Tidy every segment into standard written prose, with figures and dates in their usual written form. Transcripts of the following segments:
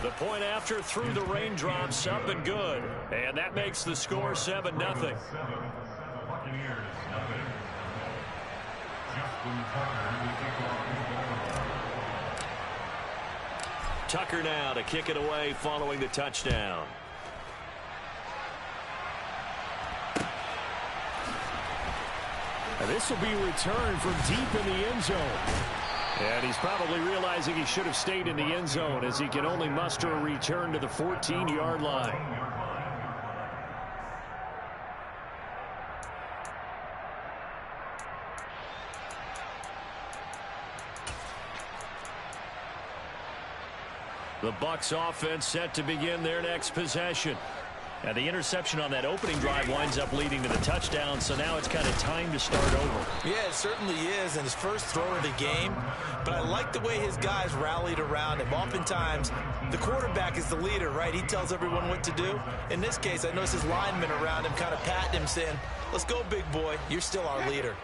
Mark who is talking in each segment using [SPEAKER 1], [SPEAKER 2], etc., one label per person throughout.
[SPEAKER 1] The point after through the raindrops, up and good. And that makes the score 7-0. Tucker now to kick it away following the touchdown.
[SPEAKER 2] And this will be returned from deep in the end zone. And he's probably realizing he should have stayed in the end zone as he can only muster a return to the 14-yard line.
[SPEAKER 1] The Bucs offense set to begin their next possession. And the interception on that opening drive winds up leading to the touchdown, so now it's kind of time to start over.
[SPEAKER 3] Yeah, it certainly is, and his first throw of the game. But I like the way his guys rallied around him. Oftentimes, the quarterback is the leader, right? He tells everyone what to do. In this case, I noticed his linemen around him kind of patting him, saying, let's go, big boy. You're still our leader.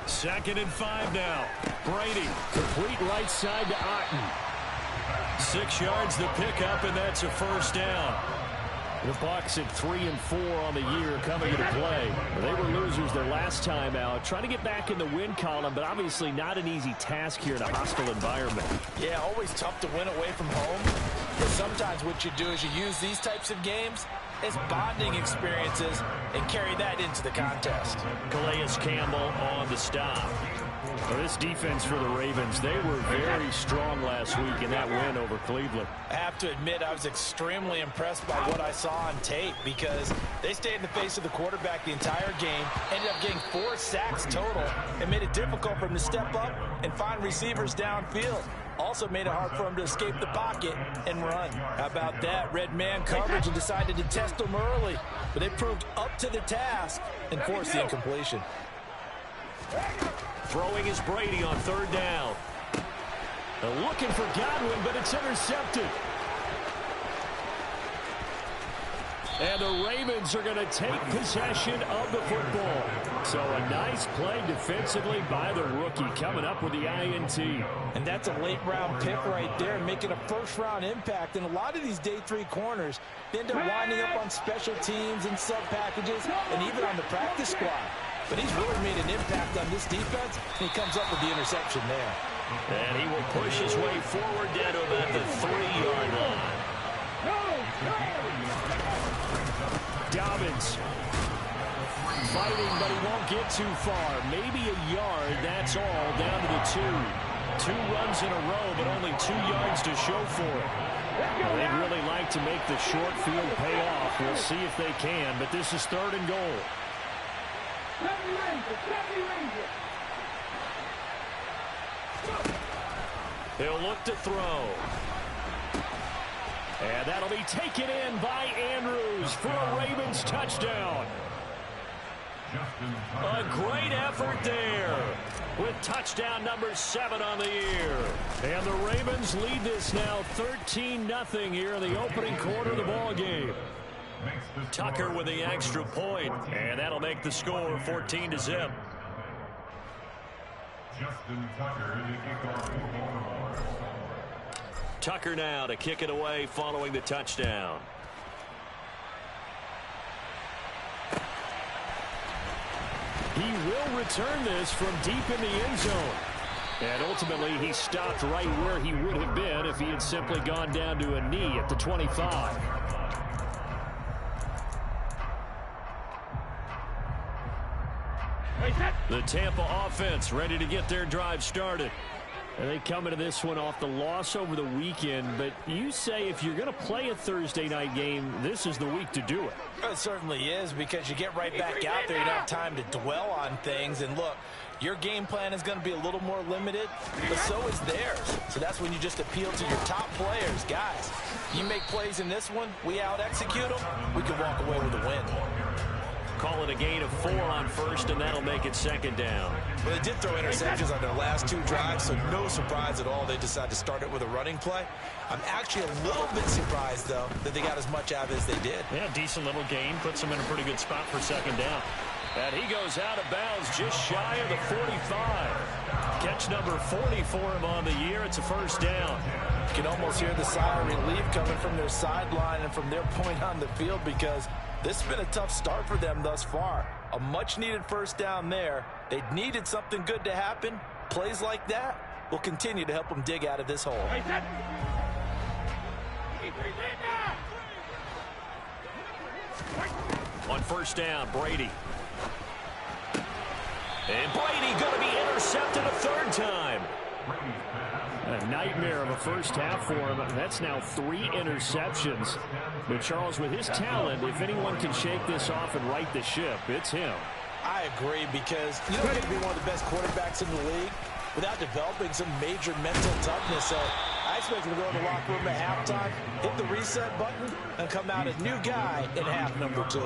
[SPEAKER 1] 2nd and 5 now. Brady, complete right side to Otton. 6 yards the pickup, and that's a first down.
[SPEAKER 2] The Bucs at 3-4 on the year coming into play. They were losers their last time out, trying to get back in the win column, but obviously not an easy task here in a hostile environment.
[SPEAKER 3] Yeah, always tough to win away from home. But sometimes what you do is you use these types of games as bonding experiences and carry that into the contest.
[SPEAKER 1] Calais Campbell on the stop.
[SPEAKER 2] Well, this defense for the Ravens, they were very strong last week in that win over Cleveland.
[SPEAKER 3] I have to admit, I was extremely impressed by what I saw on tape because they stayed in the face of the quarterback the entire game, ended up getting 4 sacks total, and made it difficult for him to step up and find receivers downfield. Also made it hard for him to escape the pocket and run. How about that? Red man coverage and decided to test him early. But they proved up to the task and forced the incompletion.
[SPEAKER 1] Throwing is Brady on 3rd down.
[SPEAKER 2] They're looking for Godwin, but it's intercepted. And the Ravens are going to take possession of the football. So a nice play defensively by the rookie coming up with the INT.
[SPEAKER 3] And that's a late-round pick right there, making a first-round impact. And a lot of these day 3 corners, they end up winding up on special teams and sub-packages and even on the practice squad. But he's really made an impact on this defense, and he comes up with the interception there.
[SPEAKER 1] And he will push his way forward down to about the 3-yard line.
[SPEAKER 2] Dobbins fighting, but he won't get too far. Maybe a yard, that's all, down to the 2. 2 runs in a row, but only 2 yards to show for it. Well, they'd really like to make the short field pay off. We'll see if they can, but this is 3rd and goal.
[SPEAKER 1] He'll look to throw.
[SPEAKER 2] And that'll be taken in by Andrews for a Ravens touchdown.
[SPEAKER 1] A great effort there with touchdown number 7 on the year.
[SPEAKER 2] And the Ravens lead this now 13-0 here in the opening quarter of the ball game.
[SPEAKER 1] Tucker with the extra point, and that'll make the score 14-0. Tucker now to kick it away following the touchdown.
[SPEAKER 2] He will return this from deep in the end zone. And ultimately, he stopped right where he would have been if he had simply gone down to a knee at the 25.
[SPEAKER 1] The Tampa offense ready to get their drive started.
[SPEAKER 2] And they come into this one off the loss over the weekend, but you say if you're going to play a Thursday night game, this is the week to do it.
[SPEAKER 3] It certainly is, because you get right back out there. You don't have time to dwell on things. And look, your game plan is going to be a little more limited, but so is theirs. So that's when you just appeal to your top players. Guys, you make plays in this one, we out-execute them, we can walk away with a win.
[SPEAKER 1] Call it a gain of 4 on 1st, and that'll make it 2nd down.
[SPEAKER 3] Well, they did throw interceptions on their last 2 drives, so no surprise at all they decided to start it with a running play. I'm actually a little bit surprised, though, that they got as much out of it as they did.
[SPEAKER 1] Yeah, decent little gain. Puts them in a pretty good spot for 2nd down. And he goes out of bounds just shy of the 45. Catch number 40 for him on the year. It's a first down.
[SPEAKER 3] You can almost hear the sigh of relief coming from their sideline and from their point on the field, because this has been a tough start for them thus far. A much-needed first down there. They needed something good to happen. Plays like that will continue to help them dig out of this hole.
[SPEAKER 1] On first down, Brady. And Brady going to be intercepted a third time. A nightmare of a first half for him. That's now 3 interceptions. But Charles, with his talent, if anyone can shake this off and right the ship, it's him.
[SPEAKER 3] I agree, because you don't get to be one of the best quarterbacks in the league without developing some major mental toughness. So I expect him to go in the locker room at halftime, hit the reset button, and come out a new guy in half number 2.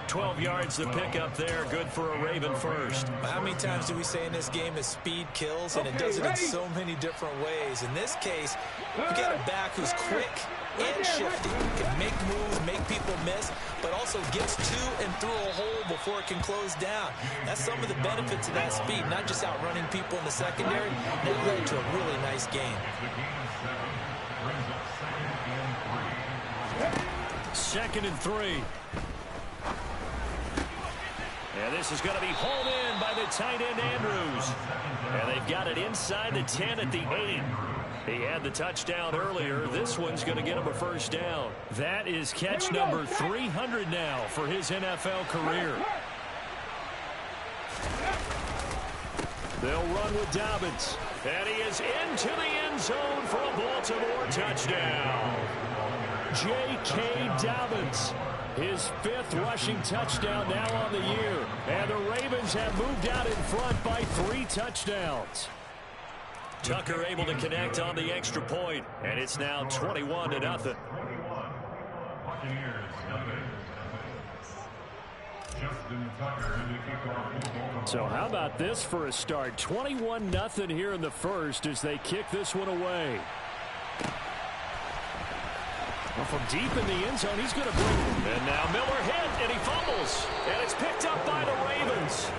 [SPEAKER 1] 12 yards to pick up there. Good for a Raven first.
[SPEAKER 3] How many times do we say in this game that speed kills, and it does it in so many different ways? In this case, you got a back who's quick and shifty, can make moves, make people miss, but also gets to and through a hole before it can close down. That's some of the benefits of that speed, not just outrunning people in the secondary. That led to a really nice game.
[SPEAKER 1] 2nd and 3. And this is going to be hauled in by the tight end, Andrews. And they've got it inside the 10 at the 8. He had the touchdown earlier. This one's going to get him a first down. That is catch number 300 now for his NFL career. They'll run with Dobbins. And he is into the end zone for a Baltimore touchdown. J.K. Dobbins. His 5th rushing touchdown now on the year. And the Ravens have moved out in front by 3 touchdowns. Tucker able to connect on the extra point. And it's now 21-0. So how about this for a start? 21-0 here in the first as they kick this one away. Well, from deep in the end zone, he's going to bring it. And now Miller hit, and he fumbles. And it's picked up by the Ravens.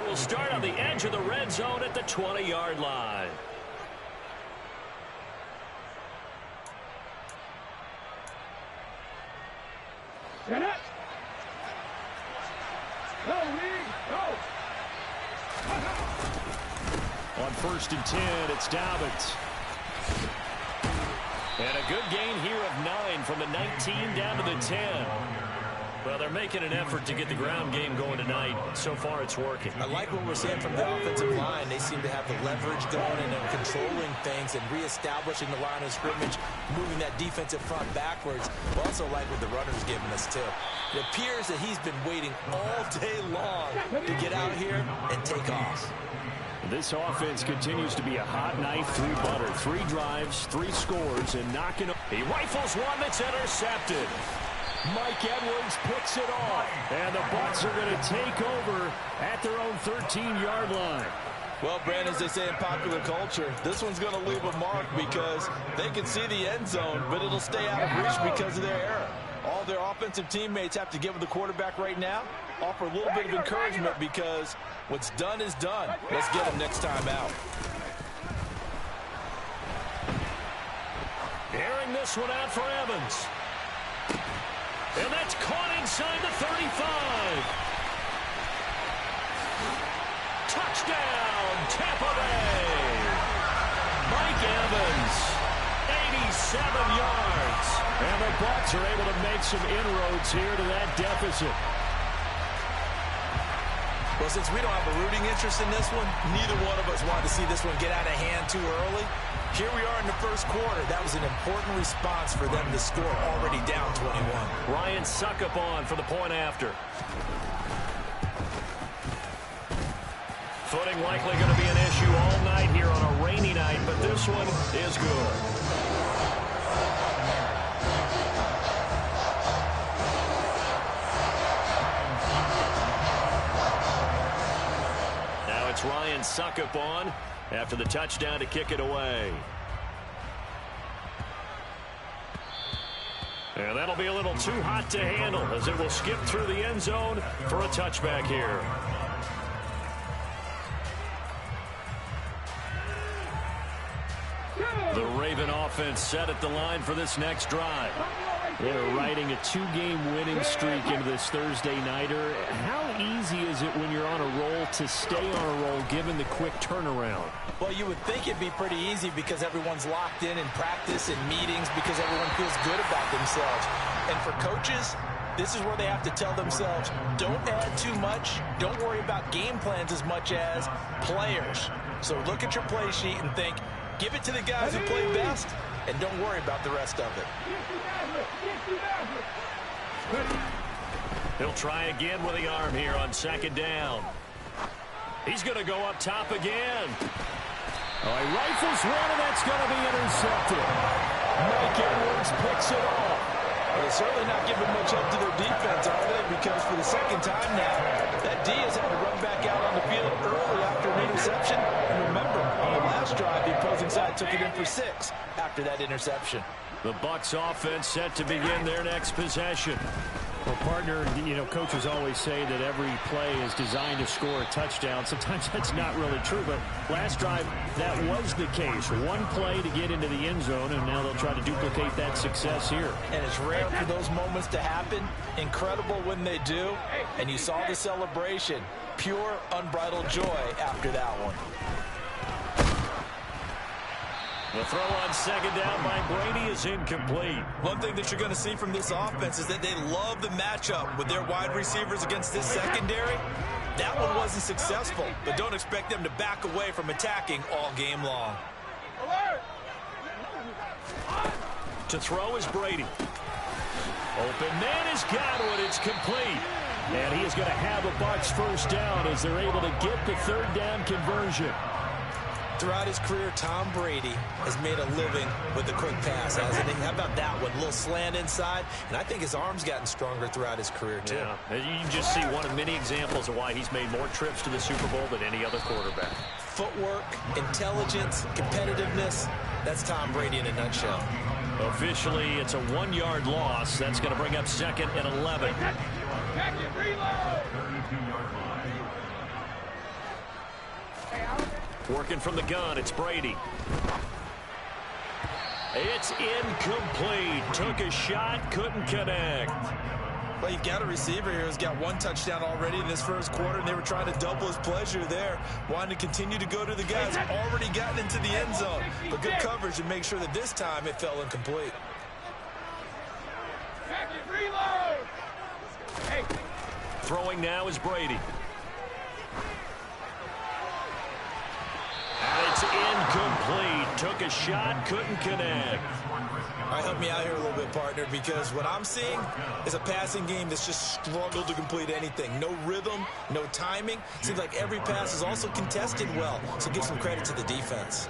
[SPEAKER 1] We'll start on the edge of the red zone at the 20-yard line.
[SPEAKER 4] Get it. Go.
[SPEAKER 1] On 1st and 10, it's Dobbins. And a good gain here of 9 from the 19 down to the 10. Well, they're making an effort to get the ground game going tonight. So far, it's working.
[SPEAKER 3] I like what we're seeing from the offensive line. They seem to have the leverage going and they're controlling things and reestablishing the line of scrimmage, moving that defensive front backwards. I also like what the runner's giving us, too. It appears that he's been waiting all day long to get out here and take off.
[SPEAKER 1] This offense continues to be a hot knife through butter. 3 drives, 3 scores, and knocking. He rifles one that's intercepted. Mike Edwards picks it off. And the Bucs are going to take over at their own 13-yard line.
[SPEAKER 3] Well, Brandon, as they say in popular culture, this one's going to leave a mark because they can see the end zone, but it'll stay out of reach because of their error. All their offensive teammates have to get with the quarterback right now, offer a little bit of encouragement because what's done is done. Let's get them next time out.
[SPEAKER 1] Airing this one out for Evans. And that's caught inside the 35. Touchdown, Tampa Bay. Mike Evans, 87 yards. And the Bucs are able to make some inroads here to that deficit.
[SPEAKER 3] Well, since we don't have a rooting interest in this one, neither one of us wanted to see this one get out of hand too early. Here we are in the first quarter. That was an important response for them to score already down 21.
[SPEAKER 1] Ryan Succop on for the point after. Footing likely going to be an issue all night here on a rainy night, but this one is good. It's Ryan Succop on after the touchdown to kick it away. And that'll be a little too hot to handle as it will skip through the end zone for a touchback here. The Raven offense set at the line for this next drive. They're riding a 2-game winning streak into this Thursday nighter. How easy is it when you're on a roll to stay on a roll given the quick turnaround?
[SPEAKER 3] Well, you would think it'd be pretty easy because everyone's locked in practice and meetings because everyone feels good about themselves. And for coaches, this is where they have to tell themselves, don't add too much. Don't worry about game plans as much as players. So look at your play sheet and think, give it to the guys who play best, and don't worry about the rest of it.
[SPEAKER 1] He'll try again with the arm here on second down. He's going to go up top again. Oh, he rifles one, and that's going to be intercepted. Mike Edwards picks it off.
[SPEAKER 3] Well, they're certainly not giving much help to their defense, are they? Because for the second time now, that D has had to run back out on the field early after an interception. And remember, on the last drive, the opposing side took it in for 6 after that interception.
[SPEAKER 1] The Bucs offense set to begin their next possession.
[SPEAKER 2] Well, partner, you know, coaches always say that every play is designed to score a touchdown. Sometimes that's not really true, but last drive, that was the case. One play to get into the end zone, and now they'll try to duplicate that success here.
[SPEAKER 3] And it's rare for those moments to happen. Incredible when they do. And you saw the celebration. Pure, unbridled joy after that one.
[SPEAKER 1] The throw on second down by Brady is incomplete.
[SPEAKER 3] One thing that you're going to see from this offense is that they love the matchup with their wide receivers against this secondary. That one wasn't successful, but don't expect them to back away from attacking all game long.
[SPEAKER 1] To throw is Brady. Open man is Godwin. It's complete. And he is going to have a Bucs first down as they're able to get the third down conversion.
[SPEAKER 3] Throughout his career, Tom Brady has made a living with the quick pass, hasn't he? How about that one? A little slant inside, and I think his arm's gotten stronger throughout his career, too.
[SPEAKER 1] Yeah, you can just see one of many examples of why he's made more trips to the Super Bowl than any other quarterback.
[SPEAKER 3] Footwork, intelligence, competitiveness, that's Tom Brady in a nutshell.
[SPEAKER 1] Officially, it's a 1-yard loss. That's going to bring up second and 11. Working from the gun, it's Brady. It's incomplete. Took a shot, couldn't connect.
[SPEAKER 3] Well, you've got a receiver here who's got 1 touchdown already in this first quarter, and they were trying to double his pleasure there, wanting to continue to go to the guys already gotten into the end zone. But good coverage to make sure that this time it fell incomplete.
[SPEAKER 1] Throwing now is Brady. And it's incomplete. Took a shot, couldn't connect.
[SPEAKER 3] All right, help me out here a little bit, partner, because what I'm seeing is a passing game that's just struggled to complete anything. No rhythm, no timing. Seems like every pass is also contested well, so give some credit to the defense.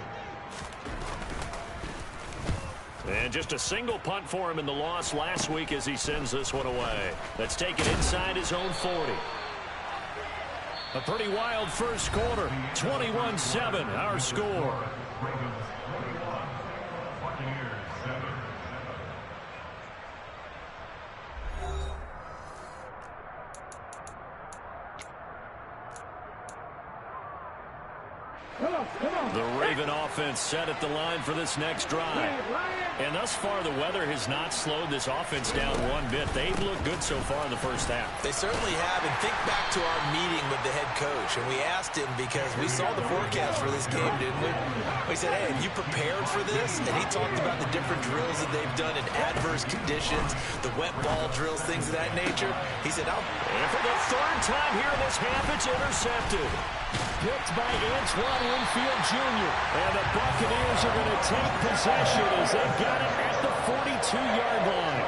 [SPEAKER 1] And just a single punt for him in the loss last week as he sends this one away. That's taken inside his own 40. A pretty wild first quarter. 21-7, our score. The Raven offense set at the line for this next drive. And thus far, the weather has not slowed this offense down one bit. They've looked good so far in the first half.
[SPEAKER 3] They certainly have. And think back to our meeting with the head coach. And we asked him because we saw the forecast for this game, didn't we? We said, hey, have you prepared for this? And he talked about the different drills that they've done in adverse conditions, the wet ball drills, things of that nature. He said,
[SPEAKER 1] and for the third time here in this half, it's intercepted. Picked by Antoine Winfield Jr. And the Buccaneers are going to take possession as they've got it at the 42-yard line.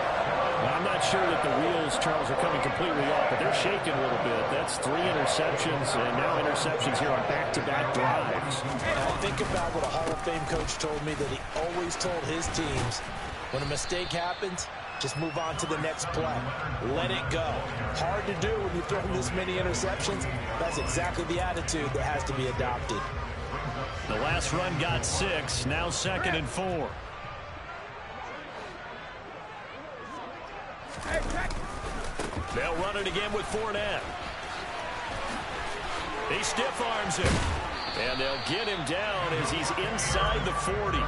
[SPEAKER 1] I'm not sure that the wheels, Charles, are coming completely off, but they're shaking a little bit. That's 3 interceptions, and now interceptions here on back-to-back drives.
[SPEAKER 3] Now think about what a Hall of Fame coach told me that he always told his teams, when a mistake happens, just move on to the next play. Let it go. Hard to do when you throw this many interceptions. That's exactly the attitude that has to be adopted.
[SPEAKER 1] The last run got 6, now 2nd and 4. They'll run it again with Fournette. He stiff arms him. And they'll get him down as he's inside the 40.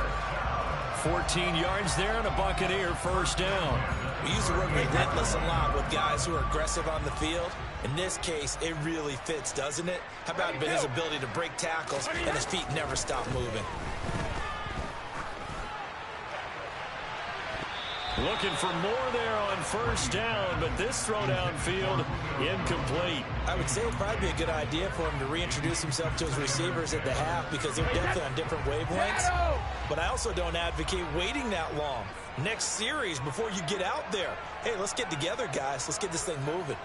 [SPEAKER 1] 14 yards there and a Buccaneer first down.
[SPEAKER 3] We use the word relentless a lot with guys who are aggressive on the field. In this case, it really fits, doesn't it? How about his ability to break tackles and his feet never stop moving?
[SPEAKER 1] Looking for more there on first down, but this throw downfield incomplete.
[SPEAKER 3] I would say it'd probably be a good idea for him to reintroduce himself to his receivers at the half because they're definitely on different wavelengths. But I also don't advocate waiting that long. Next series before you get out there. Hey, let's get together, guys. Let's get this thing moving.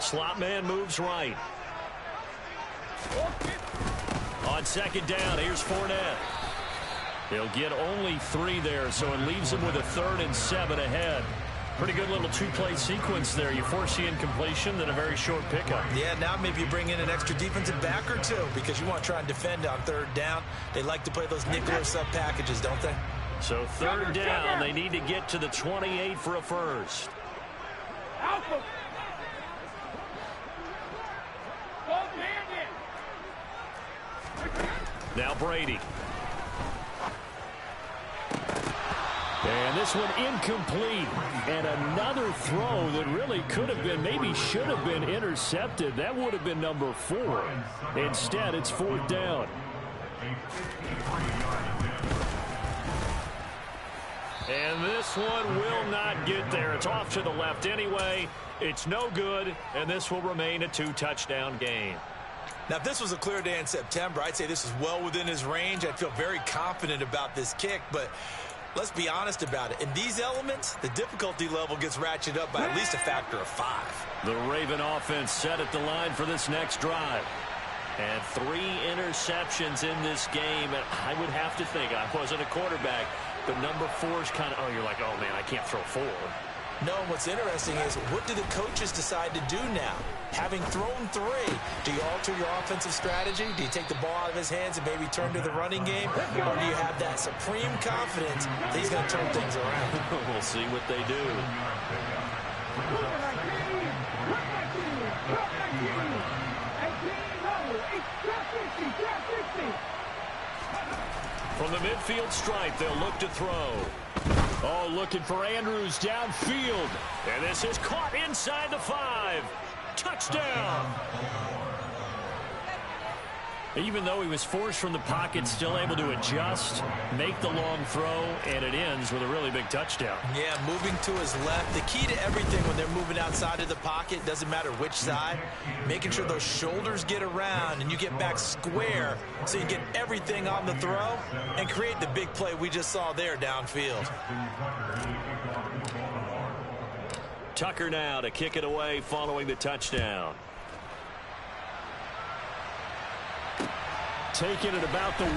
[SPEAKER 1] Slot man moves right. On second down, here's Fournette. They'll get only 3 there, so it leaves them with a 3rd and 7 ahead. Pretty good little 2-play sequence there. You force the incompletion, then a very short pickup.
[SPEAKER 3] Yeah, now maybe you bring in an extra defensive back or 2 because you want to try and defend on 3rd down. They like to play those nickel or sub packages, don't they?
[SPEAKER 1] So 3rd down, they need to get to the 28 for a first. Now Brady. And this one incomplete. And another throw that really could have been, maybe should have been intercepted. That would have been number 4. Instead, it's 4th down. And this one will not get there. It's off to the left anyway. It's no good, and this will remain a 2-touchdown game.
[SPEAKER 3] Now, if this was a clear day in September, I'd say this is well within his range. I'd feel very confident about this kick, but let's be honest about it. In these elements, the difficulty level gets ratcheted up by at least a factor of 5.
[SPEAKER 1] The Raven offense set at the line for this next drive. And 3 interceptions in this game. And I would have to think, I wasn't a quarterback, but number 4 is kind of, oh, you're like, oh, man, I can't throw 4.
[SPEAKER 3] No, what's interesting is, what do the coaches decide to do now? Having thrown 3, do you alter your offensive strategy? Do you take the ball out of his hands and maybe turn to the running game? Or do you have that supreme confidence that he's going to turn things around?
[SPEAKER 1] We'll see what they do. From the midfield stripe, they'll look to throw. Oh, looking for Andrews downfield. And this is caught inside the 5. Touchdown. Even though he was forced from the pocket, still able to adjust, make the long throw, and it ends with a really big touchdown.
[SPEAKER 3] Yeah, moving to his left. The key to everything when they're moving outside of the pocket, doesn't matter which side, making sure those shoulders get around and you get back square so you get everything on the throw and create the big play we just saw there downfield.
[SPEAKER 1] Tucker now to kick it away following the touchdown. Taking it about the 1.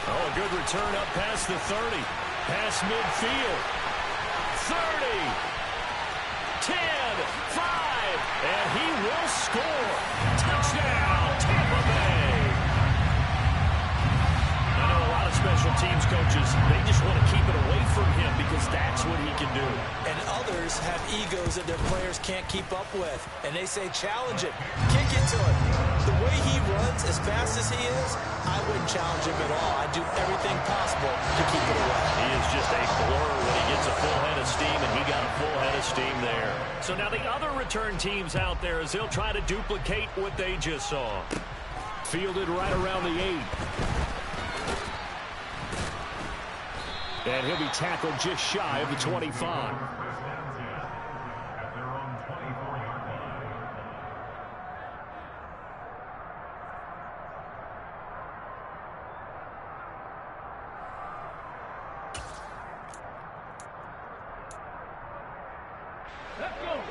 [SPEAKER 1] Oh, a good return up past the 30. Past midfield. 30. 10. 5. And he will score. Touchdown, Tampa Bay. I know a lot of special teams coaches, they just want to keep it away from him because that's what he can do.
[SPEAKER 3] And others have egos that their players can't keep up with. And they say, challenge it. Kick it to him. The way he runs as fast as he is, I wouldn't challenge him at all. I'd do everything possible to keep it away.
[SPEAKER 1] He is just a blur when he gets a full head of steam, and he got a full head of steam there. So now the other return teams out there as they'll try to duplicate what they just saw. Fielded right around the 8. And he'll be tackled just shy of the 25.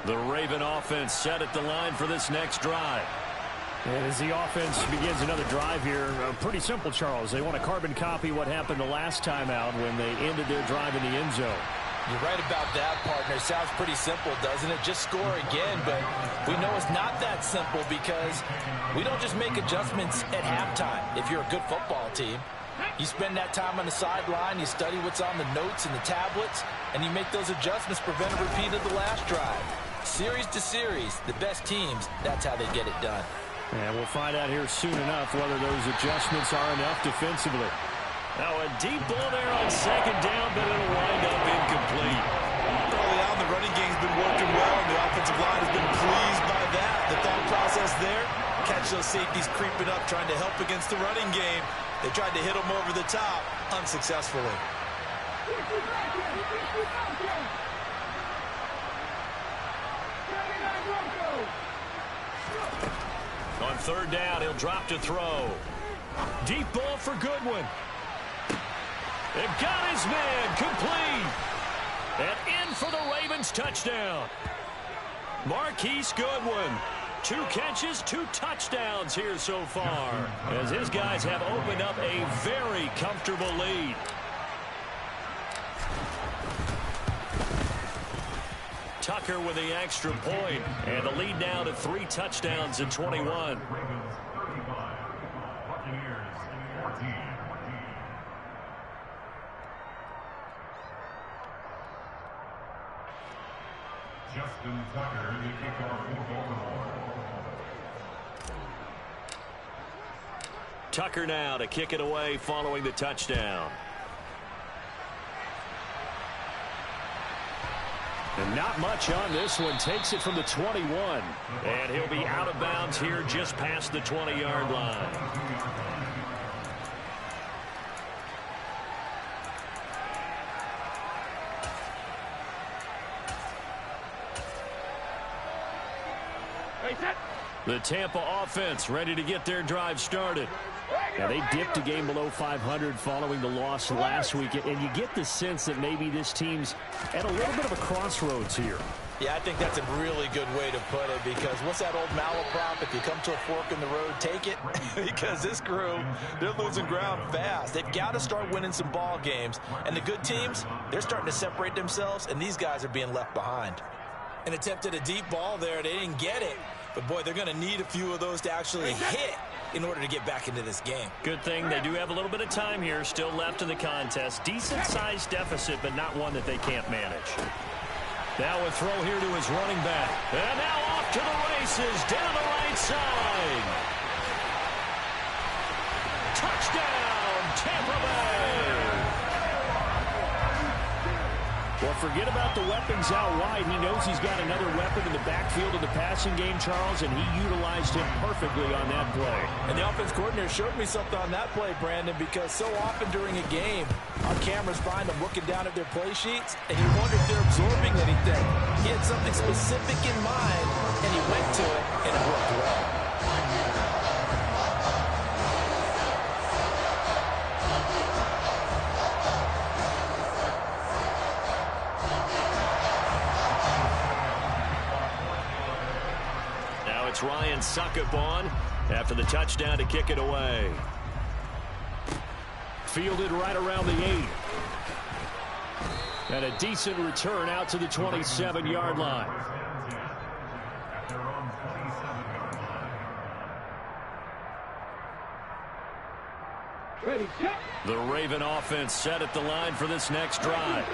[SPEAKER 1] The Raven offense set at the line for this next drive. And as the offense begins another drive here, pretty simple, Charles. They want to carbon copy what happened the last time out when they ended their drive in the end zone.
[SPEAKER 3] You're right about that, partner. Sounds pretty simple, doesn't it? Just score again, but we know it's not that simple because we don't just make adjustments at halftime. If you're a good football team, you spend that time on the sideline, you study what's on the notes and the tablets, and you make those adjustments, prevent a repeat of the last drive. Series to series, the best teams, that's how they get it done.
[SPEAKER 1] And we'll find out here soon enough whether those adjustments are enough defensively. Now a deep ball there on second down, but it'll wind up incomplete.
[SPEAKER 3] Early on, the running game's been working well, and the offensive line has been pleased by that. The thought process there, catch those safeties creeping up, trying to help against the running game. They tried to hit them over the top, unsuccessfully.
[SPEAKER 1] On third down, he'll drop to throw. Deep ball for Goodwin. They've got his man complete. And in for the Ravens touchdown. Marquise Goodwin. 2 catches, 2 touchdowns here so far, as his guys have opened up a very comfortable lead. Tucker with the extra point, and the lead now to 3 touchdowns in 21.
[SPEAKER 4] Justin Tucker, the kickoff for Baltimore.
[SPEAKER 1] Tucker now to kick it away following the touchdown. And not much on this one. Takes it from the 21. And he'll be out of bounds here just past the 20-yard line. The Tampa offense ready to get their drive started. Now, they dipped a game below 500 following the loss last week, and you get the sense that maybe this team's at a little bit of a crossroads here.
[SPEAKER 3] Yeah, I think that's a really good way to put it, because what's that old malaprop? If you come to a fork in the road, take it. Because this crew, they're losing ground fast. They've got to start winning some ball games. And the good teams, they're starting to separate themselves, and these guys are being left behind. An attempt at a deep ball there. They didn't get it. But, boy, they're going to need a few of those to actually hit in order to get back into this game.
[SPEAKER 1] Good thing they do have a little bit of time here still left in the contest. Decent-sized deficit, but not one that they can't manage. Now a throw here to his running back. And now off to the races down the right side. Touchdown, Tampa Bay. Well, forget about the weapons out wide. He knows he's got another weapon in the backfield of the passing game, Charles, and he utilized him perfectly on that play.
[SPEAKER 3] And the offense coordinator showed me something on that play, Brandon, because so often during a game, our cameras find them looking down at their play sheets, and you wonder if they're absorbing anything. He had something specific in mind, and he went to it, and it worked well.
[SPEAKER 1] It's Ryan Succop on after the touchdown to kick it away. Fielded right around the 8. And a decent return out to the 27-yard line. The Raven offense set at the line for this next drive.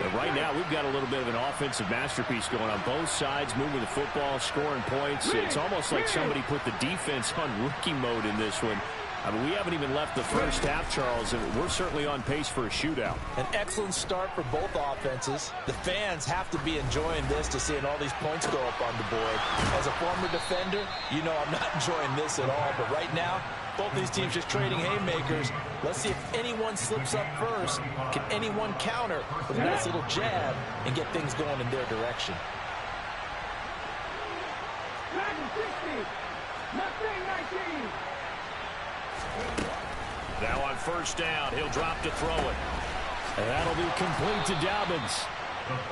[SPEAKER 1] And right now, we've got a little bit of an offensive masterpiece going on both sides, moving the football, scoring points. It's almost like somebody put the defense on rookie mode in this one. I mean, we haven't even left the first half, Charles, and we're certainly on pace for a shootout.
[SPEAKER 3] An excellent start for both offenses. The fans have to be enjoying this to seeing all these points go up on the board. As a former defender, you know I'm not enjoying this at all. But right now, both these teams just trading haymakers. Let's see if anyone slips up first. Can anyone counter with a nice little jab and get things going in their direction?
[SPEAKER 1] Now on first down, he'll drop to throw it. And that'll be complete to Dobbins.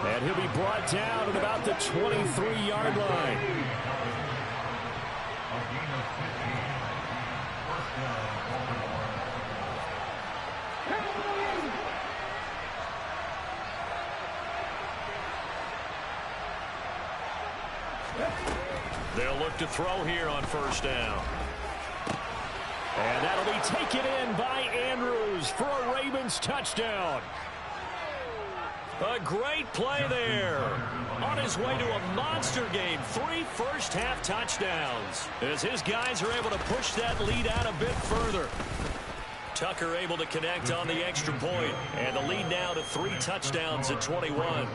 [SPEAKER 1] And he'll be brought down at about the 23-yard line. They'll look to throw here on first down. And that'll be taken in by Andrews for a Ravens touchdown. A great play there. On his way to a monster game, 3 first-half touchdowns. As his guys are able to push that lead out a bit further. Tucker able to connect on the extra point. And the lead now to 3 touchdowns at 21.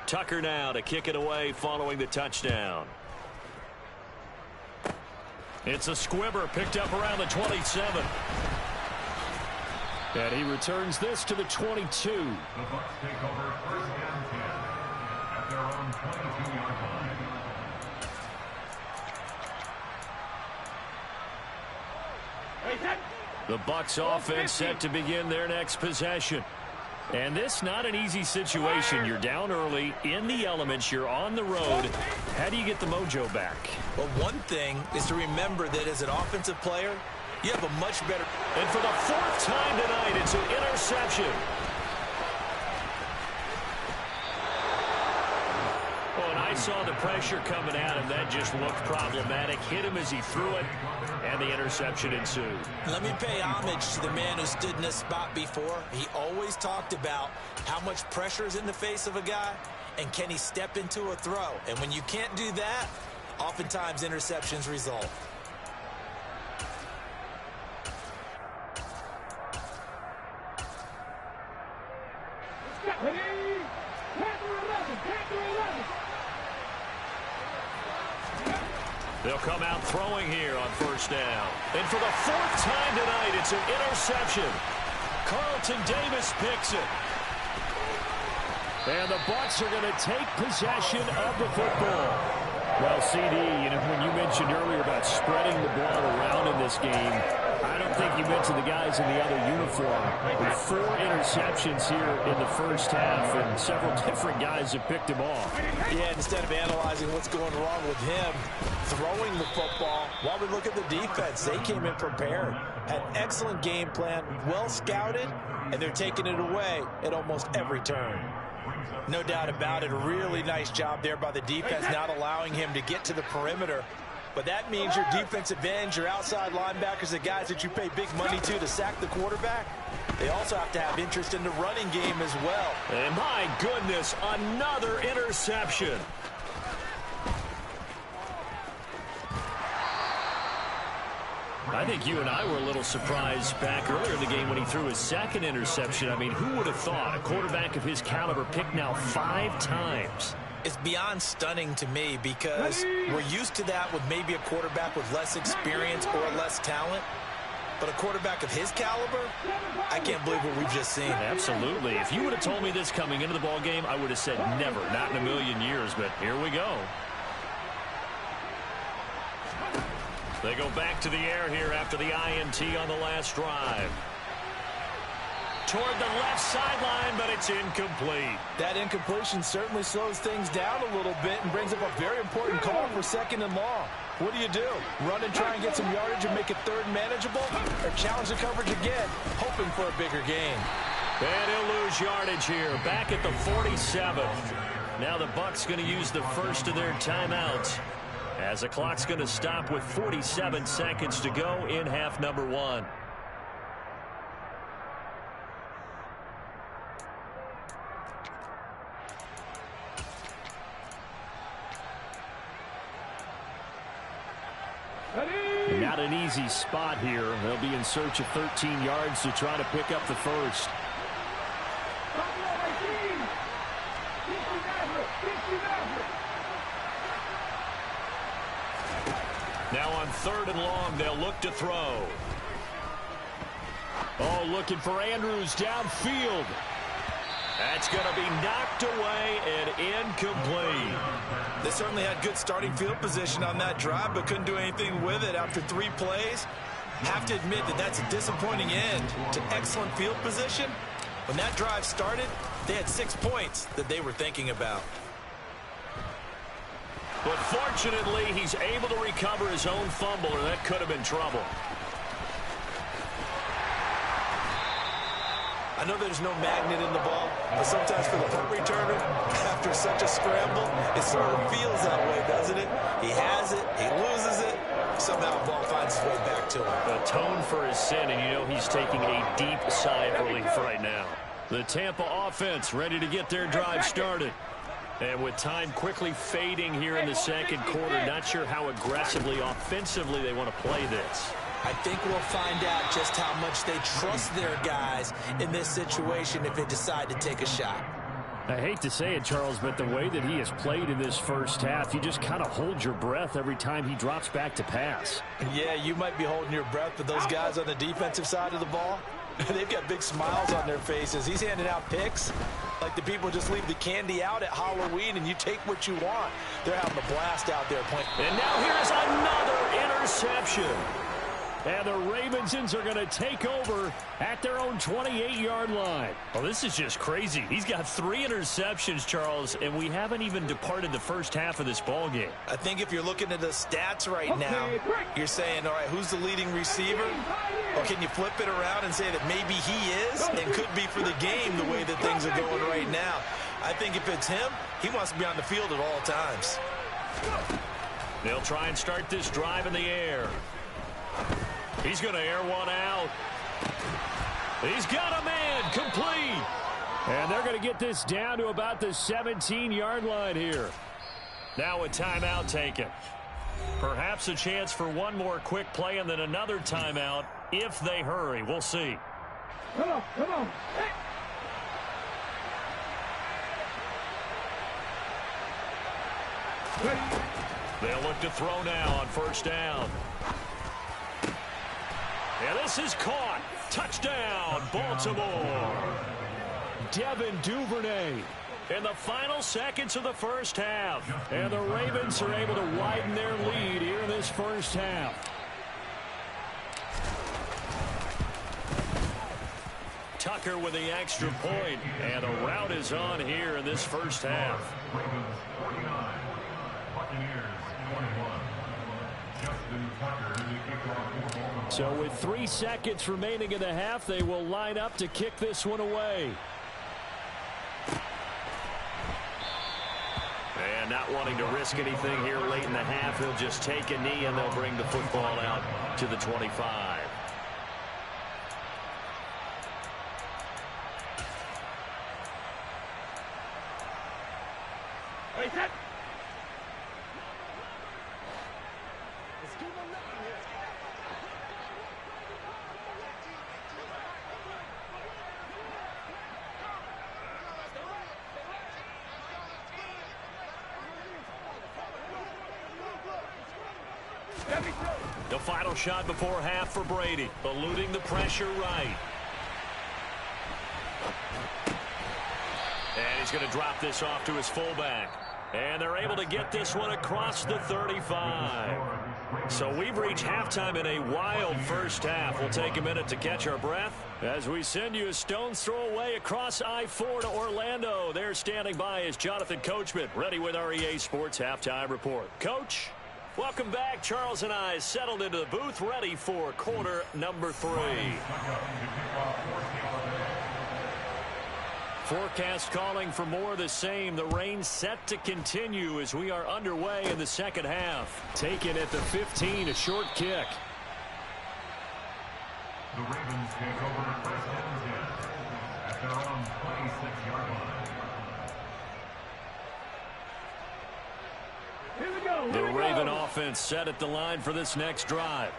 [SPEAKER 1] Tucker now to kick it away following the touchdown. It's a squibber picked up around the 27. And he returns this to the 22.
[SPEAKER 4] The Bucs take over first and 10 at their own 22-yard line.
[SPEAKER 1] The Bucs offense set to begin their next possession. And this not an easy situation. You're down early, in the elements, you're on the road. How do you get the mojo back?
[SPEAKER 3] Well, one thing is to remember that as an offensive player, you have a much better...
[SPEAKER 1] And for the 4th time tonight, it's an interception. Oh, and I saw the pressure coming at him. That just looked problematic. Hit him as he threw it, and the interception ensued.
[SPEAKER 3] Let me pay homage to the man who stood in this spot before. He always talked about how much pressure is in the face of a guy, and can he step into a throw. And when you can't do that, oftentimes interceptions result.
[SPEAKER 1] They'll come out throwing here on first down. And for the 4th time tonight, it's an interception. Carlton Davis picks it. And the Bucs are going to take possession of the football. Well, CD, when you mentioned earlier about spreading the ball around in this game, I don't think you mentioned the guys in the other uniform. With 4 interceptions here in the first half, and several different guys have picked him off.
[SPEAKER 3] Yeah, instead of analyzing what's going wrong with him, throwing the football, while we look at the defense, they came in prepared. Had an excellent game plan, well scouted, and they're taking it away at almost every turn. No doubt about it, a really nice job there by the defense, not allowing him to get to the perimeter. But that means your defensive ends, your outside linebackers, the guys that you pay big money to sack the quarterback, they also have to have interest in the running game as well.
[SPEAKER 1] And my goodness, another interception. I think you and I were a little surprised back earlier in the game when he threw his 2nd interception. I mean, who would have thought a quarterback of his caliber picked now 5 times?
[SPEAKER 3] It's beyond stunning to me because we're used to that with maybe a quarterback with less experience or less talent. But a quarterback of his caliber, I can't believe what we've just seen.
[SPEAKER 1] Absolutely. If you would have told me this coming into the ball game, I would have said never, not in a million years. But here we go. They go back to the air here after the INT on the last drive. Toward the left sideline, but it's incomplete.
[SPEAKER 3] That incompletion certainly slows things down a little bit and brings up a very important call for 2nd and long. What do? Run and try and get some yardage and make it 3rd manageable? Or challenge the coverage again, hoping for a bigger gain?
[SPEAKER 1] And he'll lose yardage here, back at the 47. Now the Bucs going to use the first of their timeouts, as the clock's going to stop with 47 seconds to go in half number 1.
[SPEAKER 2] Not an easy spot here. They'll be in search of 13 yards to try to pick up the first.
[SPEAKER 1] Now on 3rd and long, they'll look to throw.
[SPEAKER 2] Oh, looking for Andrews downfield.
[SPEAKER 1] That's going to be knocked away and incomplete.
[SPEAKER 3] They certainly had good starting field position on that drive, but couldn't do anything with it after 3 plays. Have to admit that that's a disappointing end to excellent field position. When that drive started, they had 6 points that they were thinking about.
[SPEAKER 1] But fortunately, he's able to recover his own fumble, or that could have been trouble.
[SPEAKER 3] I know there's no magnet in the ball, but sometimes for the punt returner, after such a scramble, it sort of feels that way, doesn't it? He has it, he loses it, somehow the ball finds its way back to him.
[SPEAKER 1] Atone for his sin, and you know he's taking a deep sigh of relief right now. The Tampa offense ready to get their drive started. And with time quickly fading here in the second quarter, not sure how aggressively, offensively they want to play this.
[SPEAKER 3] I think we'll find out just how much they trust their guys in this situation if they decide to take a shot.
[SPEAKER 2] I hate to say it, Charles, but the way that he has played in this first half, you just kind of hold your breath every time he drops back to pass.
[SPEAKER 3] Yeah, you might be holding your breath, but those guys on the defensive side of the ball, they've got big smiles on their faces. He's handing out picks like the people just leave the candy out at Halloween and you take what you want. They're having a blast out there playing.
[SPEAKER 1] And now here's another interception.
[SPEAKER 2] And the Ravensons are going to take over at their own 28-yard line.
[SPEAKER 1] Well, this is just crazy. He's got 3 interceptions, Charles, and we haven't even departed the first half of this ball game.
[SPEAKER 3] I think if you're looking at the stats right now, you're saying, all right, who's the leading receiver? Or can you flip it around and say that maybe he is and could be for the game the way that things are going right now? I think if it's him, he wants to be on the field at all times.
[SPEAKER 1] They'll try and start this drive in the air. He's going to air one out. He's got a man, complete.
[SPEAKER 2] And they're going to get this down to about the 17-yard line here.
[SPEAKER 1] Now a timeout taken. Perhaps a chance for one more quick play and then another timeout if they hurry. We'll see.
[SPEAKER 5] Come on, come on. Hey.
[SPEAKER 1] They'll look to throw now on first down. And this is caught. Touchdown, Baltimore.
[SPEAKER 2] Devin Duvernay
[SPEAKER 1] In the final seconds of the first half.
[SPEAKER 2] And the Ravens are able to widen their lead here in this first half.
[SPEAKER 1] Tucker with the extra point. And the route is on here in this first half.
[SPEAKER 4] Ravens 49, Buccaneers 21. Justin Tucker to kick off for Baltimore.
[SPEAKER 2] So with 3 seconds remaining in the half, they will line up to kick this one away.
[SPEAKER 1] And not wanting to risk anything here late in the half, he'll just take a knee and they'll bring the football out to the 25. The final shot before half for Brady, eluding the pressure right. And he's going to drop this off to his fullback. And they're able to get this one across the 35. So we've reached halftime in a wild first half. We'll take a minute to catch our breath
[SPEAKER 2] as we send you a stone's throw away across I-4 to Orlando. There standing by is Jonathan Coachman, ready with our EA Sports Halftime Report. Coach?
[SPEAKER 1] Welcome back. Charles and I settled into the booth, ready for quarter number 3. Forecast calling for more of the same. The rain set to continue as we are underway in the second half. Taken at the 15, a short kick.
[SPEAKER 4] The Ravens take over first and 10 at their own 26-yard line.
[SPEAKER 1] The Raven offense set at the line for this next drive.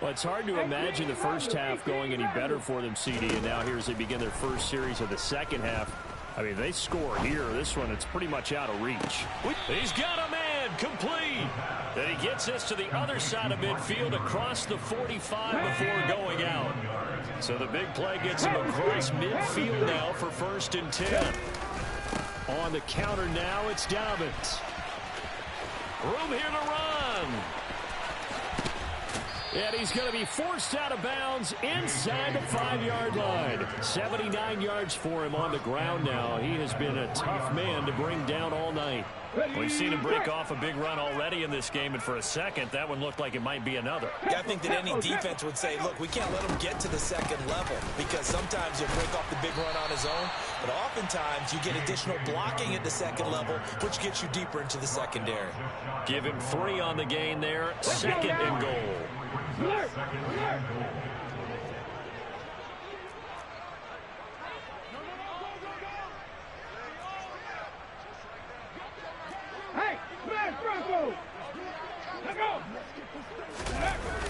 [SPEAKER 1] Well, it's hard to imagine the first half going any better for them, CD, and now here as they begin their first series of the second half. I mean, they score here. This one, it's pretty much out of reach. He's got a man, complete. Then he gets this to the other side of midfield across the 45 before going out. So the big play gets him across midfield now for first and 10. On the counter now, it's Dobbins. Room here to run. And he's going to be forced out of bounds inside the 5-yard line. 79 yards for him on the ground now. He has been a tough man to bring down all night. We've seen him break off a big run already in this game, and for a second, that one looked like it might be another.
[SPEAKER 3] Yeah, I think that any defense would say, look, we can't let him get to the second level because sometimes he'll break off the big run on his own, but oftentimes you get additional blocking at the second level, which gets you deeper into the secondary.
[SPEAKER 1] Give him 3 on the gain there. Second and goal.
[SPEAKER 5] Hey, smash Bronco! Let go!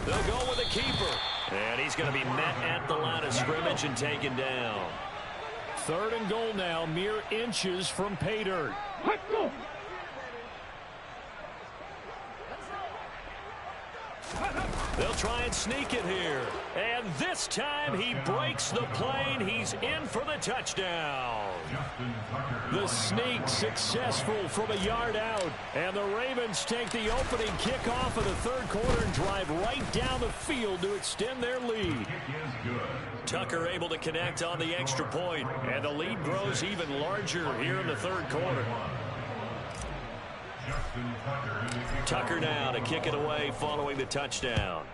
[SPEAKER 1] They'll go with the keeper. And he's going to be met at the line of scrimmage and taken down. 3rd and goal now, mere inches from pay dirt.
[SPEAKER 5] Let's go!
[SPEAKER 1] They'll try and sneak it here. And this time he breaks the plane. He's in for the touchdown. The sneak successful from a yard out. And the Ravens take the opening kickoff of the 3rd quarter and drive right down the field to extend their lead. Tucker able to connect on the extra point. And the lead grows even larger here in the 3rd quarter. Tucker now to kick it away following the touchdown.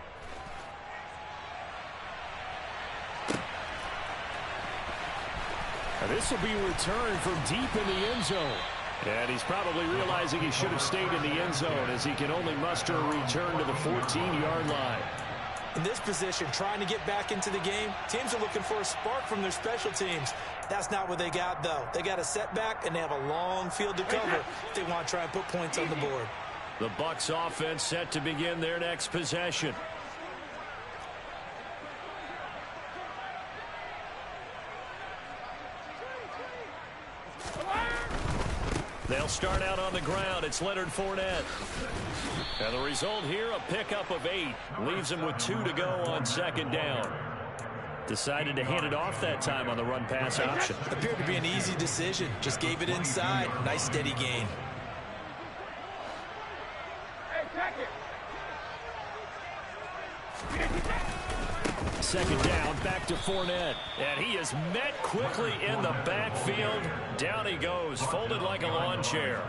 [SPEAKER 1] Now this will be returned from deep in the end zone. And he's probably realizing he should have stayed in the end zone as he can only muster a return to the 14-yard line.
[SPEAKER 3] In this position, trying to get back into the game, teams are looking for a spark from their special teams. That's not what they got, though. They got a setback, and they have a long field to cover if they want to try and put points on the board.
[SPEAKER 1] The Bucs offense set to begin their next possession. They'll start out on the ground. It's Leonard Fournette. And the result here, a pickup of 8. Leaves him with 2 to go on 2nd down. Decided to hand it off that time on the run-pass option.
[SPEAKER 3] Appeared to be an easy decision. Just gave it inside. Nice steady gain.
[SPEAKER 1] Second down, back to Fournette. And he is met quickly in the backfield. Down he goes, folded like a lawn chair.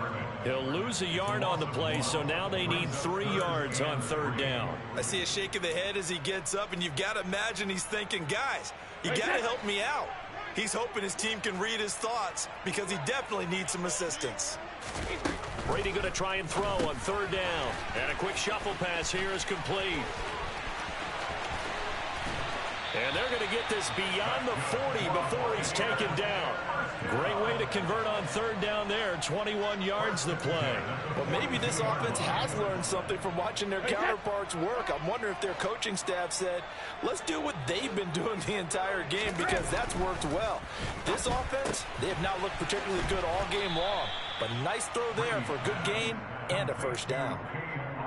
[SPEAKER 1] He'll lose a yard on the play, so now they need 3 yards on 3rd down.
[SPEAKER 3] I see a shake of the head as he gets up, and you've got to imagine he's thinking, guys, you got to help me out. He's hoping his team can read his thoughts because he definitely needs some assistance.
[SPEAKER 1] Brady going to try and throw on 3rd down. And a quick shuffle pass here is complete. And they're going to get this beyond the 40 before he's taken down. Great way to convert on 3rd down there. 21 yards the play.
[SPEAKER 3] Well, maybe this offense has learned something from watching their counterparts work. I'm wondering if their coaching staff said, let's do what they've been doing the entire game because that's worked well. This offense, they have not looked particularly good all game long. But nice throw there for a good gain and a 1st down.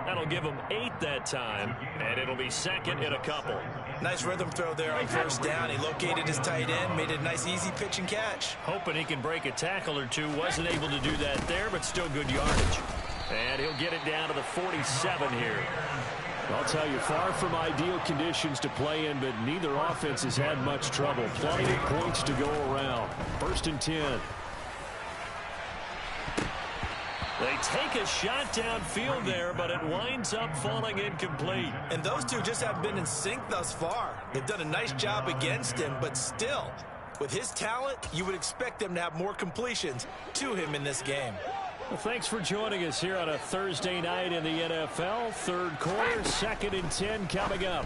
[SPEAKER 1] That'll give him 8 that time, and it'll be 2nd in a couple.
[SPEAKER 3] Nice rhythm throw there on 1st down. He located his tight end, made it a nice easy pitch and catch.
[SPEAKER 1] Hoping he can break a tackle or two. Wasn't able to do that there, but still good yardage. And he'll get it down to the 47 here. I'll tell you, far from ideal conditions to play in, but neither offense has had much trouble. Plenty of points to go around. 1st and 10. They take a shot downfield there, but it winds up falling incomplete.
[SPEAKER 3] And those two just haven't been in sync thus far. They've done a nice job against him, but still, With his talent, you would expect them to have more completions to him in this game.
[SPEAKER 1] Well, thanks for joining us here on a Thursday night in the NFL. Third quarter, 2nd and 10 coming up.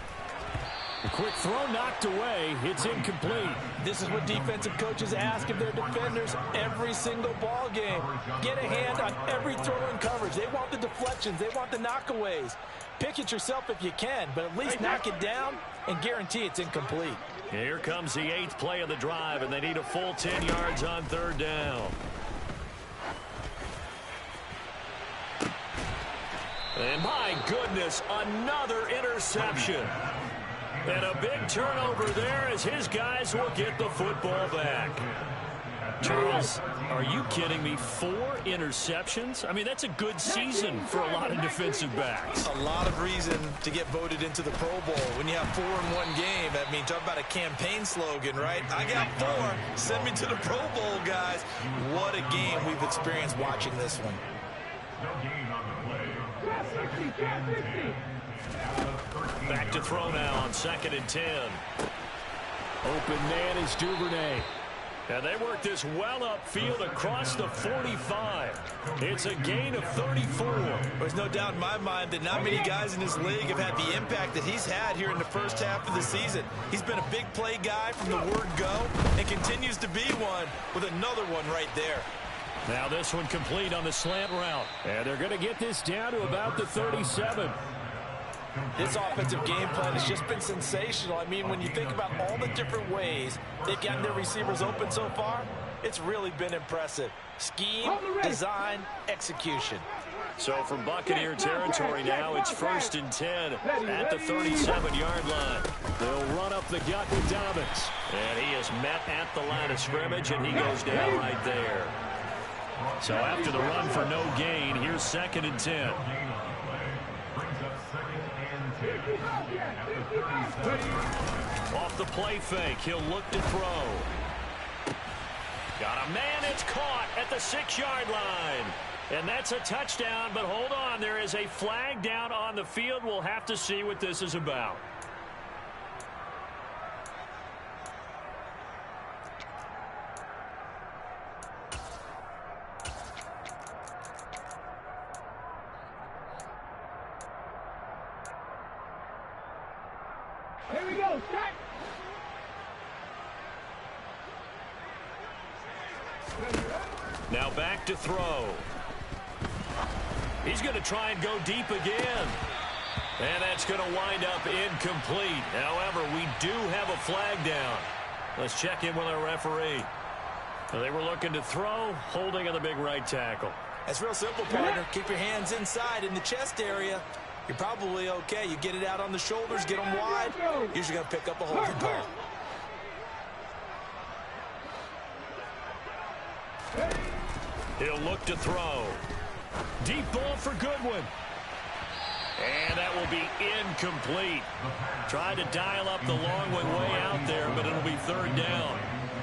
[SPEAKER 1] A quick throw knocked away. It's incomplete.
[SPEAKER 3] This is what defensive coaches ask of their defenders every single ball game. Get a hand on every throw in coverage. They want the deflections. They want the knockaways. Pick it yourself if you can, but at least knock it down and guarantee it's incomplete.
[SPEAKER 1] Here comes the 8th play of the drive, and they need a full 10 yards on 3rd down. And my goodness, another interception. And a big turnover there as his guys will get the football back. Charles, are you kidding me? 4 interceptions? I mean, that's a good season for a lot of defensive backs.
[SPEAKER 3] A lot of reason to get voted into the Pro Bowl. When you have 4 in one game, I mean, talk about a campaign slogan, right? I got 4. Send me to the Pro Bowl, guys. What a game we've experienced watching this one.
[SPEAKER 4] No gain on the play. 2nd and 10.
[SPEAKER 1] Back to throw now on 2nd and 10. Open man is Duvernay. And they work this well upfield across the 45. It's a gain of 34.
[SPEAKER 3] There's no doubt in my mind that not many guys in this league have had the impact that he's had here in the first half of the season. He's been a big play guy from the word go and continues to be one with another one right there.
[SPEAKER 1] Now this one complete on the slant route. And they're going to get this down to about the 37.
[SPEAKER 3] This offensive game plan has just been sensational. I mean, when you think about all the different ways they've gotten their receivers open so far, it's really been impressive. Scheme, design, execution.
[SPEAKER 1] So from Buccaneer territory now, it's 1st and 10 at the 37-yard line. They'll run up the gut with Dobbins. And he is met at the line of scrimmage, and he goes down right there. So after the run for no gain, here's 2nd and 10. Off the play fake, he'll look to throw. Got a man, it's caught at the 6-yard line. And that's a touchdown, but hold on, there is a flag down on the field. We'll have to see what this is about.
[SPEAKER 5] Here we go, Scott.
[SPEAKER 1] Now back to throw. He's going to try and go deep again. And that's going to wind up incomplete. However, we do have a flag down. Let's check in with our referee. They were looking to throw, holding on the big right tackle.
[SPEAKER 3] That's real simple, partner. Keep your hands inside in the chest area. You're probably okay. You get it out on the shoulders, get them wide. Usually going to pick up a holding call.
[SPEAKER 1] He'll look to throw. Deep ball for Goodwin. And that will be incomplete. Tried to dial up the long one way out there, but it'll be 3rd down.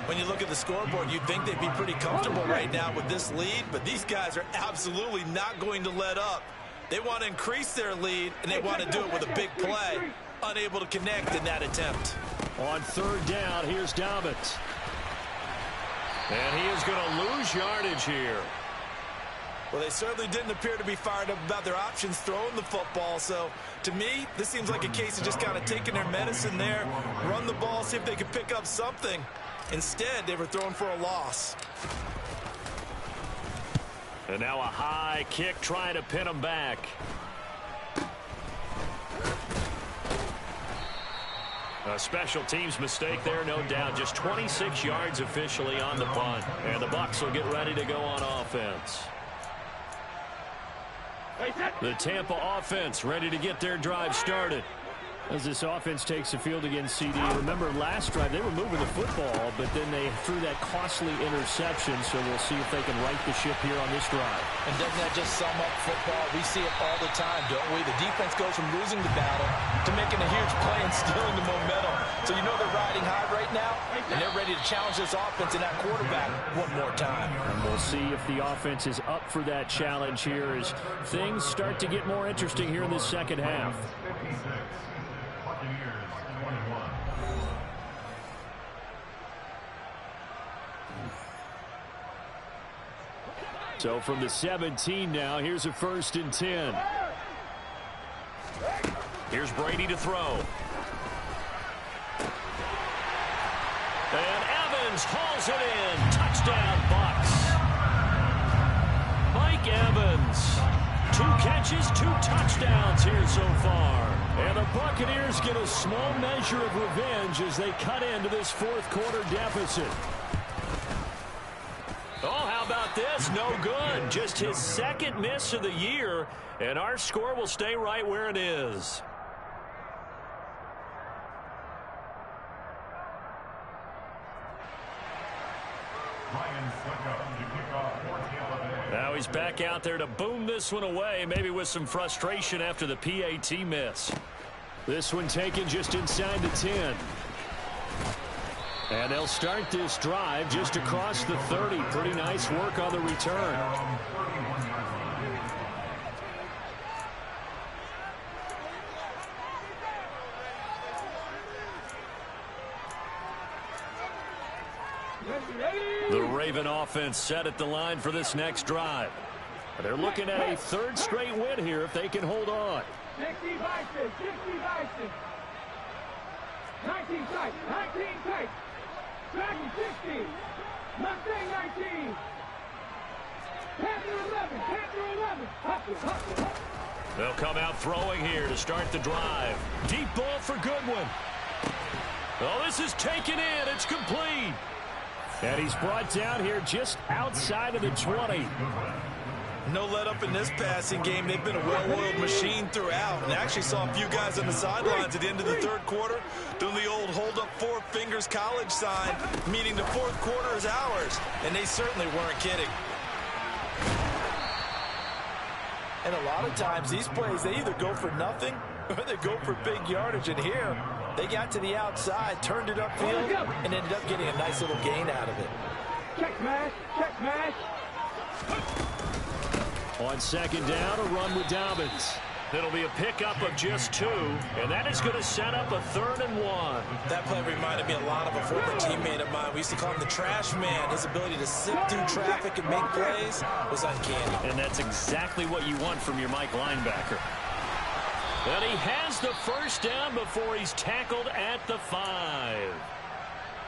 [SPEAKER 3] When you look at the scoreboard, you'd think they'd be pretty comfortable right now with this lead, but these guys are absolutely not going to let up. They want to increase their lead, and they want to do it with a big play. Unable to connect in that attempt.
[SPEAKER 1] On 3rd down, here's Dobbins. And he is going to lose yardage here.
[SPEAKER 3] Well, they certainly didn't appear to be fired up about their options throwing the football. So, to me, this seems like a case of just kind of taking their medicine there, run the ball, see if they could pick up something. Instead, they were throwing for a loss.
[SPEAKER 1] And now a high kick trying to pin him back. A special teams mistake there, no doubt. Just 26 yards officially on the punt. And the Bucs will get ready to go on offense. The Tampa offense ready to get their drive started. As this offense takes the field against CD. Remember last drive they were moving the football, but then they threw that costly interception, so we'll see if they can right the ship here on this drive.
[SPEAKER 3] And doesn't that just sum up football? We see it all the time, don't we? The defense goes from losing the battle to making a huge play and stealing the momentum. So you know they're riding high right now, and they're ready to challenge this offense and that quarterback one more time.
[SPEAKER 1] And we'll see if the offense is up for that challenge here as things start to get more interesting here in the second half. So from the 17 now, here's a 1st and 10.
[SPEAKER 2] Here's Brady to throw. And Evans hauls it in. Touchdown, Bucs. Mike Evans. 2 catches, 2 touchdowns here so far.
[SPEAKER 1] And the Buccaneers get a small measure of revenge as they cut into this 4th quarter deficit.
[SPEAKER 2] Oh, how about this? No good. Just his 2nd miss of the year, and our score will stay right where it is. Now he's back out there to boom this one away, maybe with some frustration after the PAT miss.
[SPEAKER 1] This one taken just inside the 10. And they'll start this drive just across the 30. Pretty nice work on the return.
[SPEAKER 2] The Raven offense set at the line for this next drive.
[SPEAKER 1] They're looking at a 3rd straight win here if they can hold on.
[SPEAKER 5] 60 Bison, 60 Bison. 19 tight, 19 tight. Dragon 60. Mustang 19. Panther 11, Panther 11. Hustle, hustle, hustle.
[SPEAKER 2] They'll come out throwing here to start the drive.
[SPEAKER 1] Deep ball for Goodwin.
[SPEAKER 2] Oh, this is taken in. It's complete.
[SPEAKER 1] And he's brought down here just outside of the 20.
[SPEAKER 3] No let up in this passing game. They've been a well-oiled machine throughout. And actually saw a few guys on the sidelines at the end of the 3rd quarter doing the old hold up 4 fingers college sign, meaning the 4th quarter is ours. And they certainly weren't kidding. And a lot of times these plays, they either go for nothing or they go for big yardage. And here, they got to the outside, turned it upfield, and ended up getting a nice little gain out of it.
[SPEAKER 5] Check smash, check smash.
[SPEAKER 1] On 2nd down, a run with Dobbins.
[SPEAKER 2] It'll be a pickup of just 2, and that is going to set up a 3rd and 1.
[SPEAKER 3] That play reminded me a lot of a former teammate of mine. We used to call him the trash man. His ability to sift through traffic and make plays was uncanny.
[SPEAKER 2] And that's exactly what you want from your Mike linebacker. And he has the 1st down before he's tackled at the 5.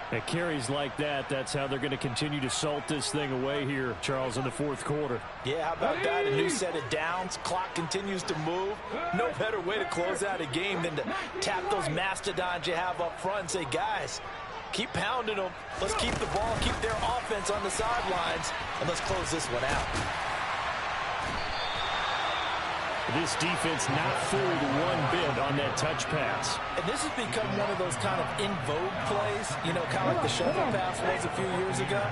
[SPEAKER 1] At carries like that, that's how they're going to continue to salt this thing away here, Charles, in the 4th quarter.
[SPEAKER 3] Yeah, how about that? A new set of downs. Clock continues to move. No better way to close out a game than to tap those mastodons you have up front and say, guys, keep pounding them. Let's keep the ball, keep their offense on the sidelines, and let's close this one out.
[SPEAKER 1] This defense not fooled one bit on that touch pass.
[SPEAKER 3] And this has become one of those kind of in vogue plays, you know, kind of like the shovel pass was a few years ago.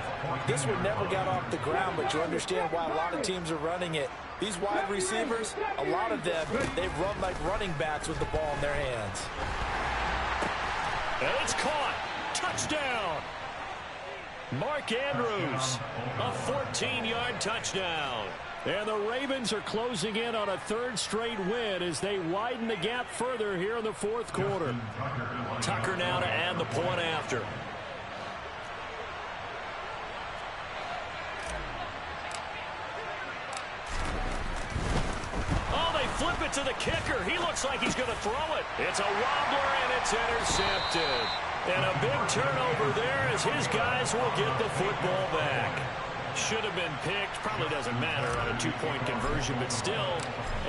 [SPEAKER 3] This one never got off the ground, but you understand why a lot of teams are running it. These wide receivers, a lot of them, they've run like running backs with the ball in their hands.
[SPEAKER 2] And it's caught. Touchdown. Mark Andrews, a 14-yard touchdown.
[SPEAKER 1] And the Ravens are closing in on a 3rd straight win as they widen the gap further here in the 4th quarter.
[SPEAKER 2] Tucker now to add the point after. Oh, they flip it to the kicker. He looks like he's going to throw it. It's a wobbler, and it's intercepted. And a big turnover there as his guys will get the football back. Should have been picked. Probably doesn't matter on a 2-point conversion, but still,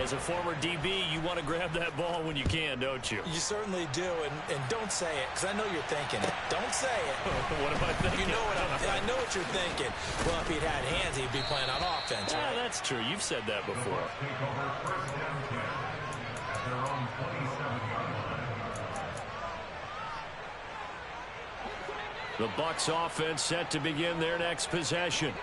[SPEAKER 2] as a former DB, you want to grab that ball when you can, don't you?
[SPEAKER 3] You certainly do, and don't say it, because I know you're thinking it. Don't say it.
[SPEAKER 2] What am I thinking?
[SPEAKER 3] You know what I know what you're thinking. Well, if he'd had hands, he'd be playing on offense,
[SPEAKER 2] Yeah,
[SPEAKER 3] right?
[SPEAKER 2] that's true. You've said that before.
[SPEAKER 1] The Bucs offense set to begin their next possession.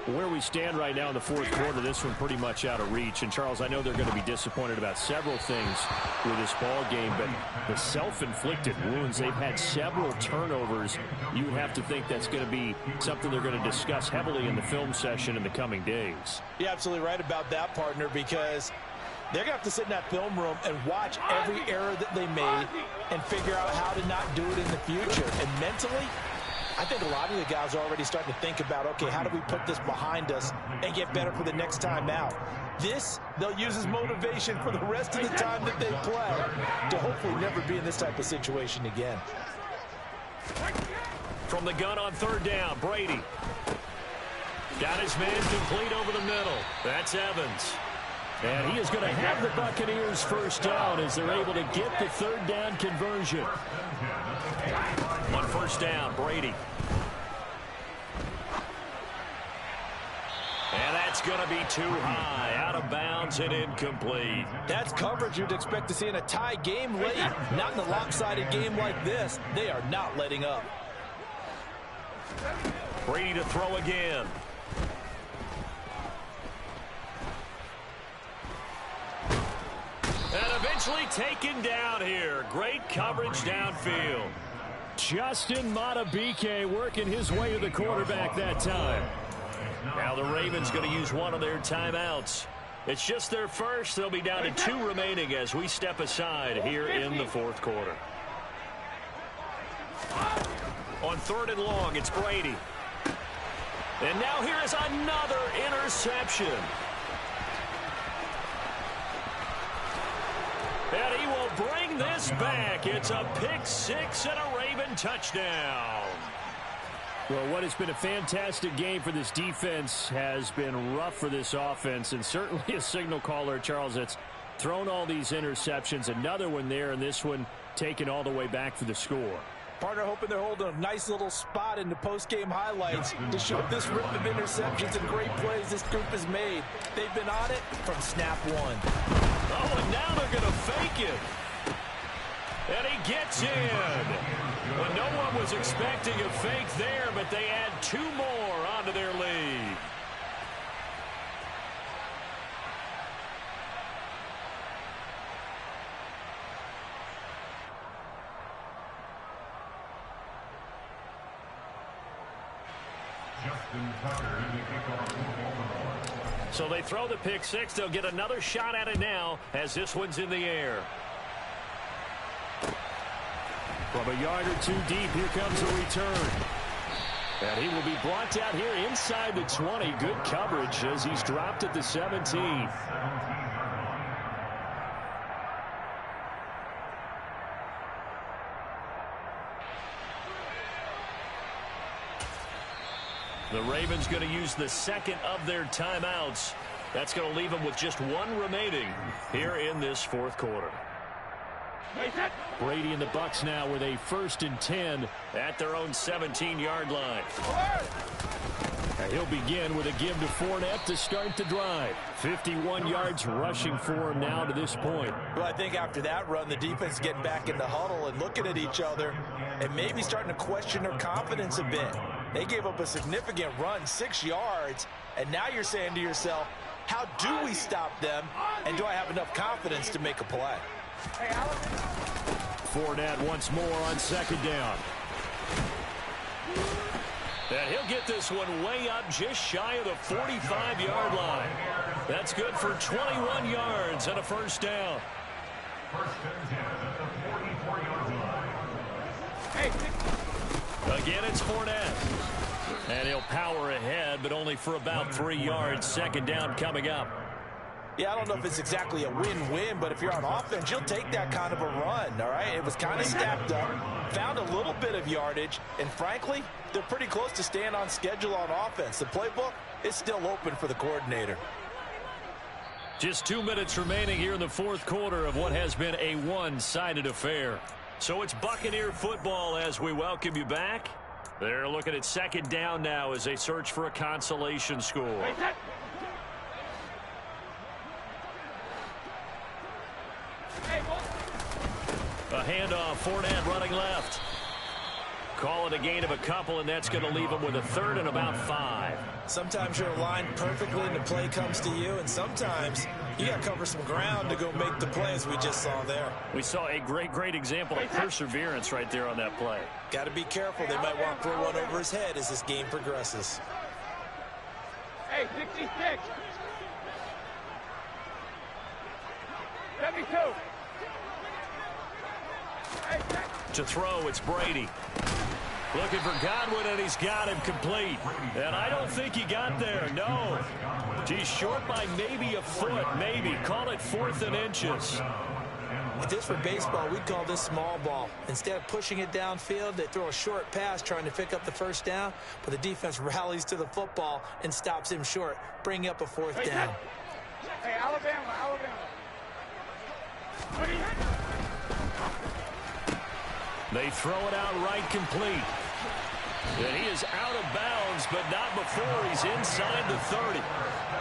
[SPEAKER 1] Where we stand right now in the 4th quarter, this one pretty much out of reach. And, Charles, I know they're going to be disappointed about several things with this ball game, but the self-inflicted wounds, they've had several turnovers. You would have to think that's going to be something they're going to discuss heavily in the film session in the coming days.
[SPEAKER 3] You're absolutely right about that, partner, because they're going to have to sit in that film room and watch every error that they made and figure out how to not do it in the future. And mentally, I think a lot of the guys are already starting to think about, okay, how do we put this behind us and get better for the next time out? This, they'll use as motivation for the rest of the time that they play to hopefully never be in this type of situation again.
[SPEAKER 1] From the gun on third down, Brady. Got his man complete over the middle. That's Evans. And he is going to have the Buccaneers first down as they're able to get the third down conversion. On first down, Brady. And that's going to be too high, out of bounds and incomplete.
[SPEAKER 3] That's coverage you'd expect to see in a tie game late. Not in a lopsided game like this. They are not letting up.
[SPEAKER 1] Brady to throw again. And eventually taken down here. Great coverage downfield. Justin Madubuike working his way to the quarterback that time. Now the Ravens going to use one of their timeouts. It's just their first. They'll be down to 2 remaining as we step aside here in the fourth quarter. On third and long, it's Brady. And now here is another interception. And he will bring this back. It's a pick six and a Raven touchdown. Well, what has been a fantastic game for this defense has been rough for this offense, and certainly a signal caller, Charles, that's thrown all these interceptions. Another one there, and this one taken all the way back for the score.
[SPEAKER 3] Partner hoping they're holding a nice little spot in the post-game highlights to show this rip of interceptions and great plays this group has made. They've been on it from snap one.
[SPEAKER 1] Oh, and now they're going to fake it. And he gets in. Well, no one was expecting a fake there, but they add 2 more onto their lead. So they throw the pick six. They'll get another shot at it now as this one's in the air. From a yard or 2 deep, here comes a return. And he will be brought down here inside the 20. Good coverage as he's dropped at the 17. The Ravens going to use the second of their timeouts. That's going to leave them with just 1 remaining here in this fourth quarter. Brady and the Bucs now with a 1st and 10 at their own 17-yard line. And he'll begin with a give to Fournette to start the drive. 51 yards rushing for him now to this point.
[SPEAKER 3] Well, I think after that run, the defense getting back in the huddle and looking at each other and maybe starting to question their confidence a bit. They gave up a significant run, 6 yards, and now you're saying to yourself, how do we stop them, and do I have enough confidence to make a play?
[SPEAKER 1] Fournette once more on second down. And he'll get this one way up just shy of the 45-yard line. That's good for 21 yards and a first down. Again, it's Fournette. And he'll power ahead, but only for about 3 yards. Second down coming up.
[SPEAKER 3] Yeah, I don't know if it's exactly a win-win, but if you're on offense, you'll take that kind of a run, all right? It was kind of stacked up, found a little bit of yardage, and frankly, they're pretty close to staying on schedule on offense. The playbook is still open for the coordinator.
[SPEAKER 1] Just 2 minutes remaining here in the fourth quarter of what has been a one-sided affair. So it's Buccaneer football as we welcome you back. They're looking at second down now as they search for a consolation score. A handoff, Fournette running left. Call it a gain of a couple, and that's going to leave him with a 3rd and about 5.
[SPEAKER 3] Sometimes you're aligned perfectly and the play comes to you, and sometimes you got to cover some ground to go make the play, as we just saw there.
[SPEAKER 1] We saw a great example of perseverance right there on that play.
[SPEAKER 3] Got to be careful. They might want to throw one over his head as this game progresses.
[SPEAKER 5] Hey, 66. 72.
[SPEAKER 1] To throw, it's Brady. Looking for Godwin, and he's got him complete. And I don't think he got there, no. He's short by maybe a foot, maybe. Call it 4th and inches.
[SPEAKER 3] If this were baseball, we'd call this small ball. Instead of pushing it downfield, they throw a short pass trying to pick up the first down, but the defense rallies to the football and stops him short, bringing up a 4th down.
[SPEAKER 5] Hey, Alabama.
[SPEAKER 1] They throw it out right complete. And he is out of bounds, but not before he's inside the 30.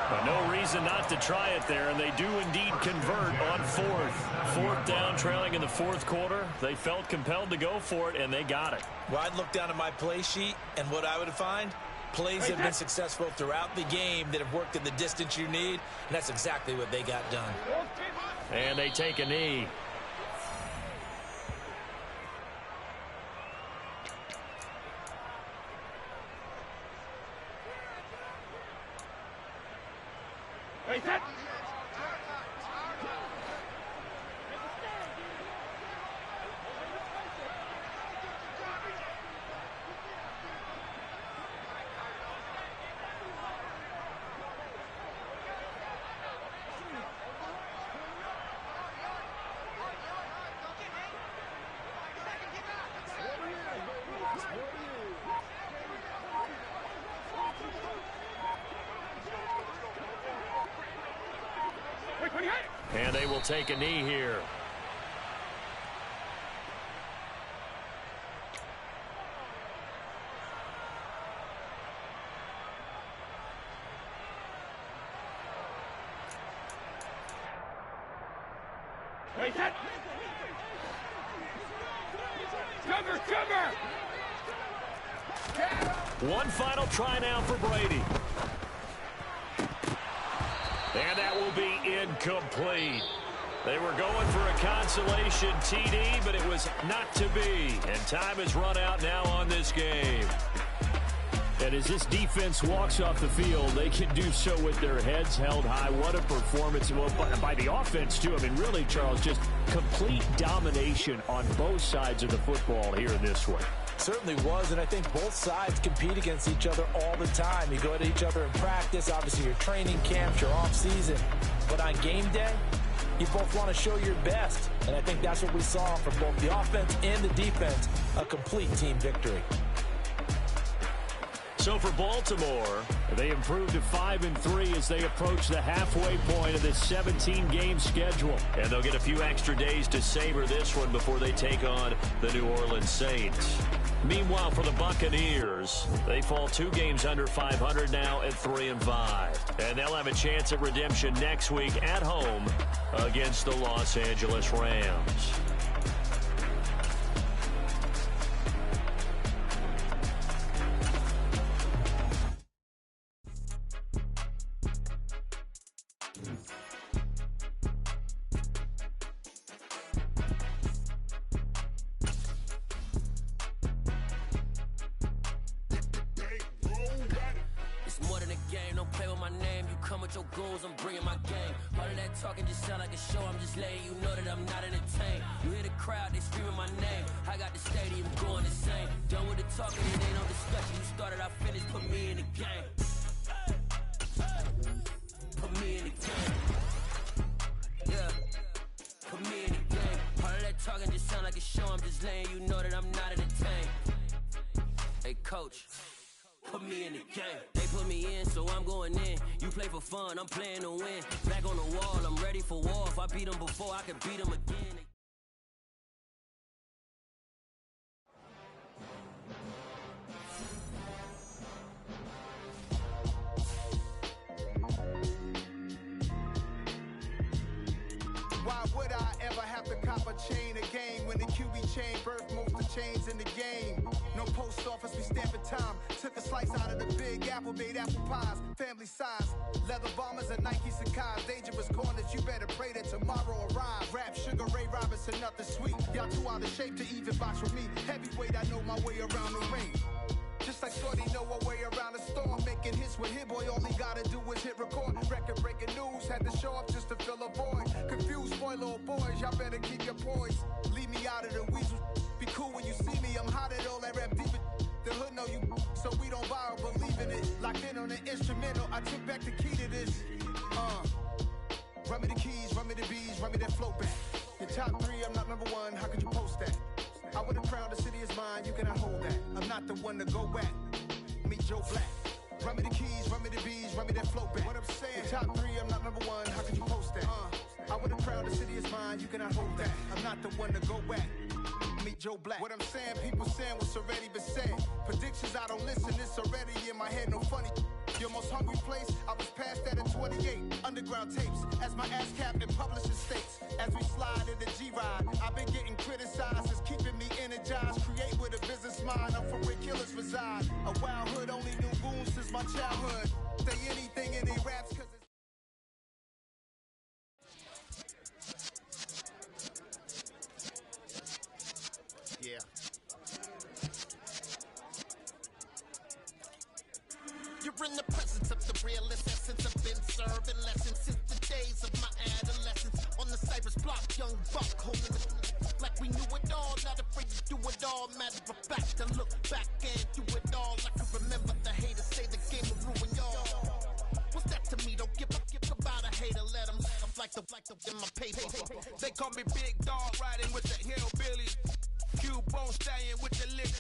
[SPEAKER 1] But no reason not to try it there, and they do indeed convert on 4th down, trailing in the 4th quarter. They felt compelled to go for it, and they got it.
[SPEAKER 3] Well, I'd look down at my play sheet, and what I would find, plays that have been successful throughout the game that have worked in the distance you need, and that's exactly what they got done.
[SPEAKER 1] And they take a knee.
[SPEAKER 5] Hey, set.
[SPEAKER 1] And they will take a knee here.
[SPEAKER 5] Hey, set. Cover.
[SPEAKER 1] One final try now for Brady. And that will be incomplete. They were going for a consolation TD, but it was not to be. And time has run out now on this game. And as this defense walks off the field, they can do so with their heads held high. What a performance. Well, by the offense, too. I mean, really, Charles, just complete domination on both sides of the football here in this one.
[SPEAKER 3] Certainly was, and I think both sides compete against each other all the time. You go at each other in practice, obviously your training camps, your off-season. But on game day, you both want to show your best. And I think that's what we saw from both the offense and the defense, a complete team victory.
[SPEAKER 1] So for Baltimore, they improved to 5-3 as they approach the halfway point of this 17-game schedule. And they'll get a few extra days to savor this one before they take on the New Orleans Saints. Meanwhile, for the Buccaneers, they fall 2 games under 500 now at 3-5. And they'll have a chance at redemption next week at home against the Los Angeles Rams.
[SPEAKER 6] I'm playing to win. Back on the wall, I'm ready for war. If I beat them before, I can beat them again.
[SPEAKER 7] Why would I ever have to cop a chain again when the QB chain birthed most of chains in the game? No post office, we stamping time. Took a slice out of the big apple, made apple pies, family size. Leather bombers and Nike Sacai's. Dangerous corners, you better pray that tomorrow arrives. Rap, Sugar Ray Robinson, nothing sweet. Y'all too out of shape to even box with me. Heavyweight, I know my way around the ring. Just like Shorty know a way around the storm. Making hits with Hit Boy, all he gotta do is hit record. Record breaking news, had to show up just to fill a void. Confused, spoil little boys, y'all better keep your poise. Leave me out of the weasel. Be cool when you see me, I'm hot at all that rap deep. know you, so we don't borrow, believe in it. Locked in on the instrumental, I took back the key to this. Run me the keys, run me the bees, run me that flow back. The top 3, I'm not number 1, how could you post that? I would have crowned the city is mine, you cannot hold that. I'm not the one to go back. Meet Joe Black. Run me the keys, run me the bees, run me that flow back. What I'm saying, the top 3, I'm not number 1, how could you post that? I would have crowned the city is mine, you cannot hold that. I'm not the one to go back. Meet Joe Black. What I'm saying, people saying what's already been said. Predictions, I don't listen, it's already in my head, no funny. Your most hungry place, I was past that at 28. Underground tapes, as my ass captain publishing states. As we slide in the G-Ride, I've been getting criticized, it's keeping me energized. Create with a business mind, I'm from where killers reside. A wild hood, only knew goons since my childhood. Say anything in they raps, cause it's... Yeah.
[SPEAKER 8] You're in the presence of the realest essence. I've been serving lessons since the days of my adolescence. On the Cypress block, young buck holding it like we knew it all. Not afraid to do it all. Matter of fact, I look back and do it all. I can remember the haters say the game will ruin y'all. What's that to me? Don't give about a hater. Let them like the in my paper.
[SPEAKER 9] They call me Big Dog, riding with the hillbillies. Cubone stallion with the lick.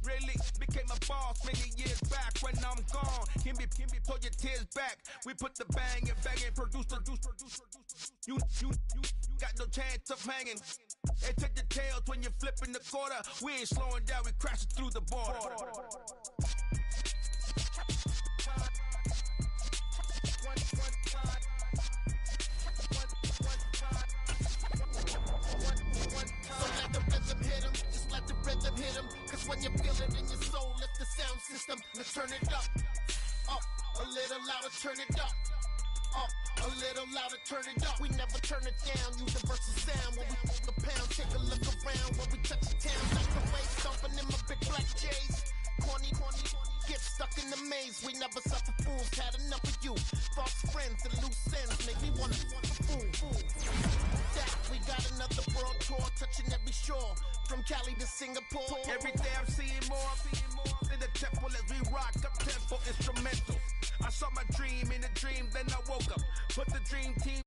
[SPEAKER 9] Really became a boss many years back. When I'm gone, Kimby, pull your tears back. We put the bang and produce. You got no chance of hanging. They take the tails when you're flipping the quarter. We ain't slowing down, we crashing through the border.
[SPEAKER 8] Hit 'em, cause when you feel it in your soul, lift the sound system, let's turn it up, a little louder, turn it up, a little louder, turn it up. We never turn it down, universal sound. When we move the pound, take a look around. When we touch the town, like the way stomping in my big black J's. Corny, get stuck in the maze. We never suffer fools, had enough of you. False friends and loose ends make me wanna fool. That we got another world tour, touching every shore. From Cali to Singapore.
[SPEAKER 9] Every day I'm seeing more in the temple as we rock up tempo instrumentals. I saw my dream in a dream, then I woke up. Put the dream team